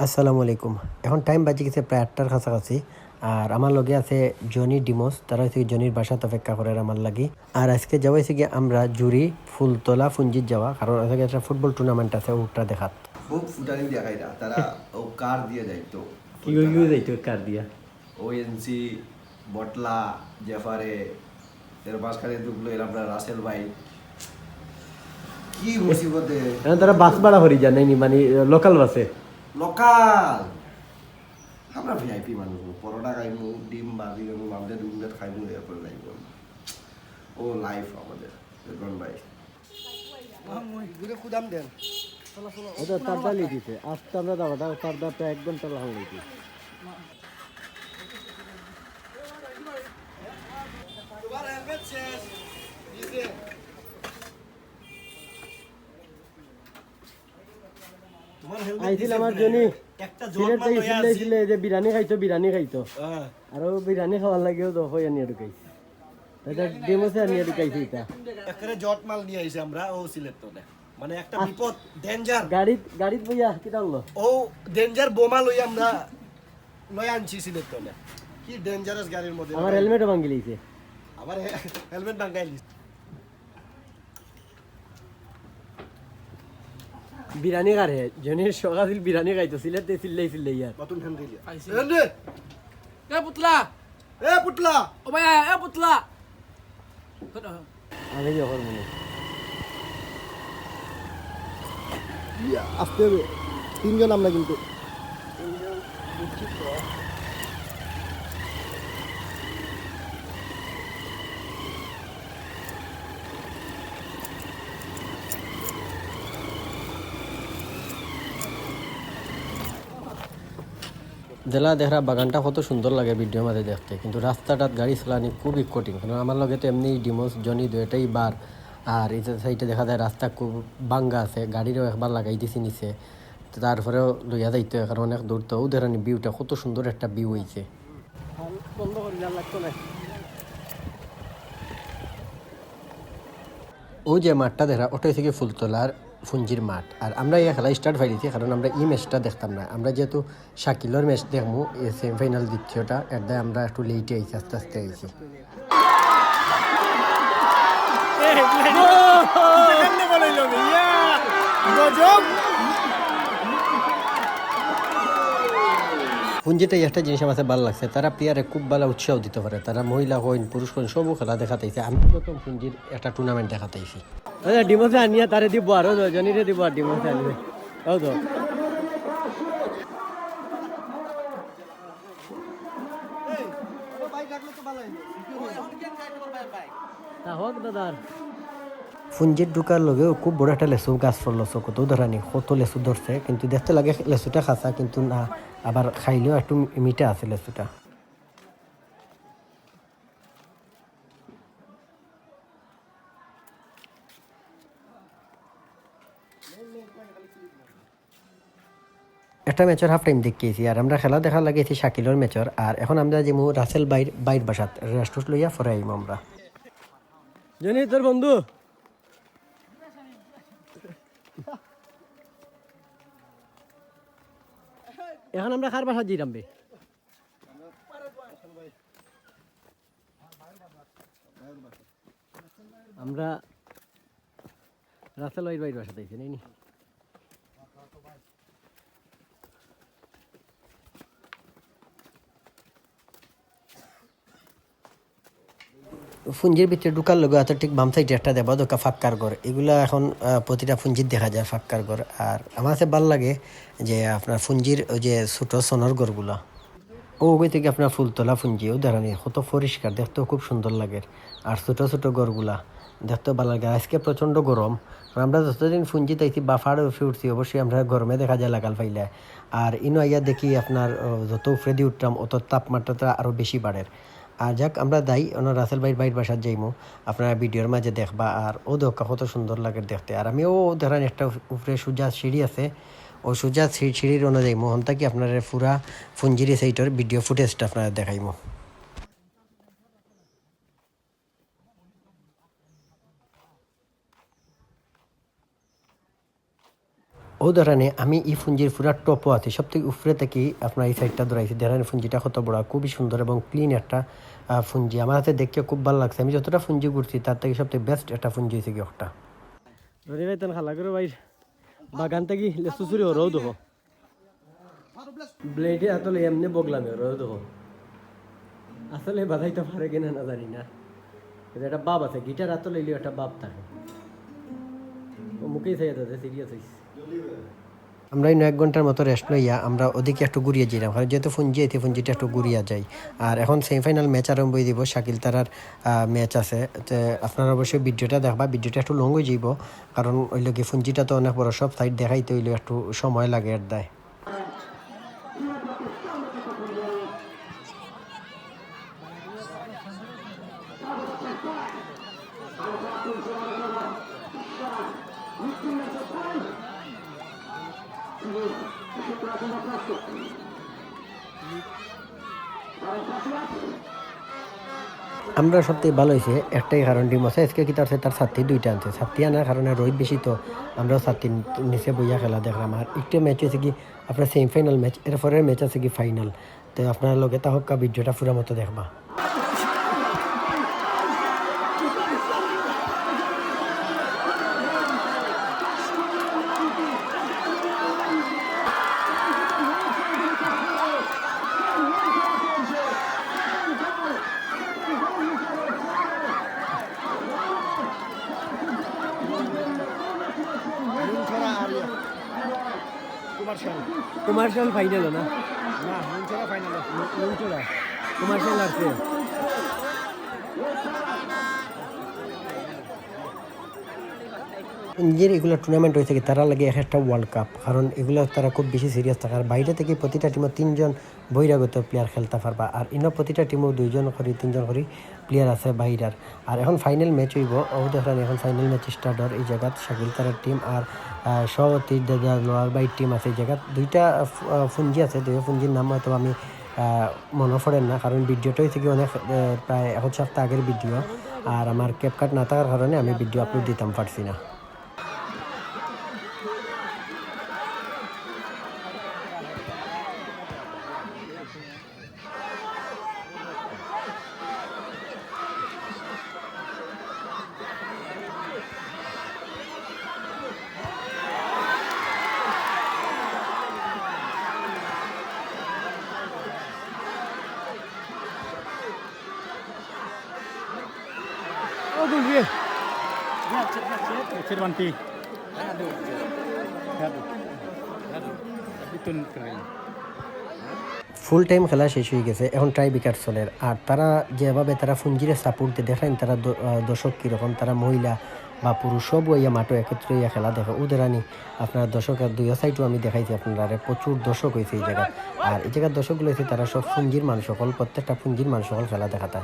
আসসালামু আলাইকুম। এখন টাইম বাজে গেছে প্রায় ৮টার কাছাকাছি। আর আমার লগে আছে জনি ডিমোস, তারা হচ্ছে জনির বাসাত অপেক্ষা করে আমার লাগি। আর আজকে যাওয়া হয়েছে গিয়ে আমরা জুরি ফুলতলা ফুঞ্জিত যাওয়া, কারণ আজকে একটা ফুটবল টুর্নামেন্ট আছে ওটা দেখাত। খুব ফুটানি দেখাইরা তারা ও কার দিয়ে যাইতো কি কই কি যাইতো কার দিয়া ওএনসি বটলা জেফারে এর মাঝখানে ঢুকলো এর আপনার রাসেল ভাই কি মুসিবতে এখন তারা বাস ভাড়া করি জানেনি, মানে লোকাল বাসে। লোকাল আমরা ভিআইপি মানুষ পরোটা খাইমু ডিম বাজি খাইমু আমাদের ডিম ভাত খাইমু এরপরে যাইব ও লাইফ আমাদের রেদওয়ান ভাই কুদাম দেন ওটা তারটা লিখেছে আজকে আমরা যাওয়াটা তারটা প্রায় ১ ঘন্টা লাগানো লিখেছে। তোমার হেলমেট শেষ দিছে তোমার হেলমেট আইছিল আমার জনি একটা জোর মাল লইয়া আসি যে বিরিয়ানি খাইতো আর বিরিয়ানি খাওয়ার লাগেও তো হই আনিয়ে ঢুকাইছে। এটা ডেমোসে আনিয়ে ঢুকাইছে। এটা একেবারে জট মাল নিয়ে আইছে আমরা ও সিলেক্ট তো না মানে একটা বিপদ ডেঞ্জার গাড়িত বইয়া কি টানলো ও ডেঞ্জার বোমা লই আমরা লই আনছি সিলেক্ট তো না কি ডেঞ্জারাস গাড়ির মধ্যে আমার হেলমেটও ভাঙি লইছে। আবার হেলমেট ভাঙাইলি বিরিয়ানি কারে জনির সকাল বিরিয়ানি খাইতো সিলেট চিল্লাই ইয়ার নতুন হ্যান্ড দিলি এ পুতলা এ পুটলা ও ভাই এ পুতলা আমি যখন মনে আসতে হবে তিনজন আমরা কিন্তু জেলা দেখরা বাগানটা কত সুন্দর লাগে ভিডিওর মাঝে দেখতে, কিন্তু রাস্তাটাত গাড়ি চালানি খুবই কঠিন, কারণ আমার লগে তো এমনি ডিমোস জনি দুইটাই বার। আর এই সাইডে দেখা যায় রাস্তা খুব বাঙ্গা আছে, গাড়িরও একবার লাগাই দিছি নিচে, তো তারপরেও লইয়া যাইতে হয় কারণ অনেক দূর। তো ও ধরেন ভিউটা কত সুন্দর একটা ভিউ হয়েছে। বন্ধ করি লাগতো না। ওই যে মাঠটা দেখা ওটা হচ্ছে কি ফুলতলার ফুঞ্জির মাঠ। আর আমরা এই খেলা স্টার্ট হয়ে দিয়েছি কারণ আমরা এই ম্যাচটা দেখতাম না। আমরা যেহেতু শাকিলের ম্যাচ দেখবো সেমিফাইনাল দ্বিতীয়টা, এর দায় আমরা একটু লেটে আইছি, আস্তে আস্তে আইছি। পুঞ্জিতে একটা জিনিস আমার ভালো লাগছে, তারা প্লেয়ারে খুব ভালো উৎসাহ দিতে পারে। তারা মহিলা হইন পুরুষ হইন সবও খেলা দেখাতেছে। আমি প্রথম পুঞ্জির একটা টুর্নামেন্ট দেখাতেছি। আচ্ছা ডিমোসে আনিয়া তারে দিব আরো জনিরে দিব আর ডিমোসে আনবে তাও তো হোক দাদার ফুঞ্জির ঢুকার লগেও খুব বড় একটা লেসু গাছ পড়লো, কত ধরানি কত লেসু ধরছে, কিন্তু দেখতে লাগে লেসুটা খাসা কিন্তু না, আবার খাইলেও একটু মিঠা আছে লেসুটা। একটা ম্যাচের হাফ টাইম দেখিয়েছি আর আমরা খেলা দেখা লাগিয়েছি শাকিলের ম্যাচের। আর এখন আমরা যে রাসেল বাইর বাসাত রেস্ট লইয়া ফরে আইম আমরা। জনি তোর বন্ধু এখন আমরা কার বাসা দিলাম বে আমরা রাসেল বাইর বাসা দিয়েছি নাইনি। ফুঞ্জির ভিতরে ঢুকার লগে এত ঠিক বাম সাইডে একটা দেবা দোকা ফাক্কার ঘর, এগুলা এখন প্রতিটা ফুঞ্জির দেখা যায় ফাক্কার ঘর। আর আমার কাছে ভালো লাগে যে আপনার ফুঞ্জির ওই যে ছোটো সোনার ঘরগুলা ওই থেকে আপনার ফুলতলা ফুঞ্জিও দাঁড়ানি কত পরিষ্কার, দেখতেও খুব সুন্দর লাগে। আর ছোটো ছোটো ঘরগুলা দেখতেও ভালো লাগে। আজকে প্রচণ্ড গরম, আমরা যতদিন ফুঞ্জি তাইছি বাফার উঠে উঠছি, অবশ্যই আমরা গরমে দেখা যায় লাগাল ফাইলে। আর ইনো আইয়া দেখি আপনার যত উপরে দিয়ে উঠতাম অত তাপমাত্রাটা আরও বেশি বাড়ে। আর যাক আমরা দাই রাসেল বাইর বাসার যাইমু, আপনারা ভিডিওর মাঝে দেখবা। আর ও দেখা কত সুন্দর লাগে দেখতে। আর আমিও ধরেন একটা উপরে সোজা সিঁড়ি আছে, ও সোজা সিঁড়ির অনুযায়ী মোহন থাকি আপনার পুরা ফুঞ্জিরি সাইটের ভিডিও ফুটেজটা আপনারা দেখাইমু। ও ধরনে আমি এই ফুঞ্জির পুরা টপও আছি সব থেকে উপরে থেকে আপনার এই সাইডটা ধরাইছি ধরেন ফুঞ্জিটা কত বড় খুবই সুন্দর এবং ক্লিন একটা ফুঞ্জি আমার হাতে দেখতে খুব ভালো লাগছে আমি যতটা ফুঞ্জি ঘুরছি তার থেকে সবথেকে বেস্ট একটা ফুঞ্জি হয়েছে কি একটা ধরে ভাই তেন খালা করে ভাই বাগান থেকে লেসু চুরি হরও দেখো ব্লেডে আসলে এমনি বগলাম হরও দেখো আসলে বাধাইতে পারে কিনা না জানি না কিন্তু একটা বাপ আছে গিটার আসলে এলেও একটা বাপ থাকে ও মুখেই চাই যাচ্ছে সিরিয়াস হয়েছে আমরা এই 1 ঘন্টার মতো রেস্ট লইয়া আমরা ওদিকে একটু ঘুরিয়ে যাইলাম কারণ যেহেতু ফুঞ্জি এতে ফুঞ্জিটা একটু ঘুরিয়া যাই আর এখন সেমিফাইনাল ম্যাচ আরম্ভ হয়ে দিব শাকিল তারার ম্যাচ আছে তো আপনারা অবশ্যই ভিডিওটা দেখবা ভিডিওটা একটু লং হয়ে যাইব কারণ ওই লোকে ফুঞ্জিটা তো অনেক বড় সব সাইড দেখাইতে হইলে একটু সময় লাগে এর দায় আমরা সবথেকে ভালো হয়েছে একটাই কারণ ডিমসা আজকে কি তার ছাত্রী 2টা আনছে ছাত্রী আনার কারণে রোদ বেশি তো আমরাও ছাত্রীর নিচে বইয়া খেলা দেখলাম আর একটা ম্যাচ হয়েছে কি আপনার সেমিফাইনাল ম্যাচ এরপরের ম্যাচ আছে কি ফাইনাল তো আপনার লগে তাহকা ভিডিওটা পুরো মতো দেখবা কমার্শিয়াল ফাইনাল না কমার্শিয়াল আছে নিজের এগুলো টুর্নামেন্ট হয়েছে কি তারা লাগে একটা ওয়ার্ল্ড কাপ কারণ এগুলো তারা খুব বেশি সিরিয়াস থাকে আর বাইরে থেকে প্রতিটা টিমও 3জন বহিরাগত প্লেয়ার খেলতে পারবা আর ইনো প্রতিটা টিমও 2জন করে 3জন করে প্লেয়ার আছে বাইরের আর এখন ফাইনাল ম্যাচ হইব ও দেখলেন এখন ফাইনাল ম্যাচ স্টার্ট হওয়ার এই জায়গাত শাকিল তারার টিম আর সভাপতি লোয়ার বাইর টিম আছে এই জায়গাত 2টা ফুঞ্জি আছে 2 ফুঞ্জির নাম হয়তো আমি মনে পড়েন না কারণ ভিডিওটা হয়েছে কি অনেক প্রায় 1 সপ্তাহ আগের ভিডিও আর আমার ক্যাপকাট না থাকার কারণে আমি ভিডিও আপলোড দিতাম পারছি না ফুল টাইম খেলা শেষ হয়ে গেছে এখন ট্রাই বিকার চলে আর তারা যেভাবে তারা ফুঞ্জিরে সাপোর্ট দিয়ে দেখেন তারা দর্শক কীরকম তারা মহিলা বা পুরুষ সব ইয়া মাঠও একত্রে ইয়া খেলা দেখে ওদের আনি আপনার দর্শকের 2 সাইডও আমি দেখাইছি আপনারা প্রচুর দর্শক হয়েছে এই জায়গায় আর এই জায়গার দর্শকগুলো হয়েছে তারা সব ফুঞ্জির মানুষ সকল প্রত্যেকটা ফুঞ্জির মানুষ সকল খেলা দেখাতে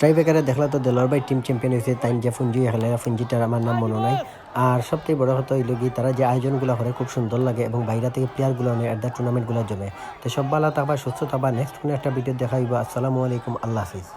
ট্রাইবেকারে দেখলা তো দেলোয়ার ভাই টিম চ্যাম্পিয়ন হয়েছে তাই যে ফুঞ্জি খেলে ফুঞ্জিটার আমার নাম মনে নাই আর সবথেকে বড় কথা হইল কি তারা যে আয়োজনগুলো করে খুব সুন্দর লাগে এবং বাইরে থেকে প্লেয়ারগুলো নেয় আর টুর্নামেন্টগুলো জমে তো সব ভালো থাকবা সুস্থ থাকবা নেক্সট কোনো একটা ভিডিও দেখাইবা আসসালামু আলাইকুম আল্লাহ হাফিজ।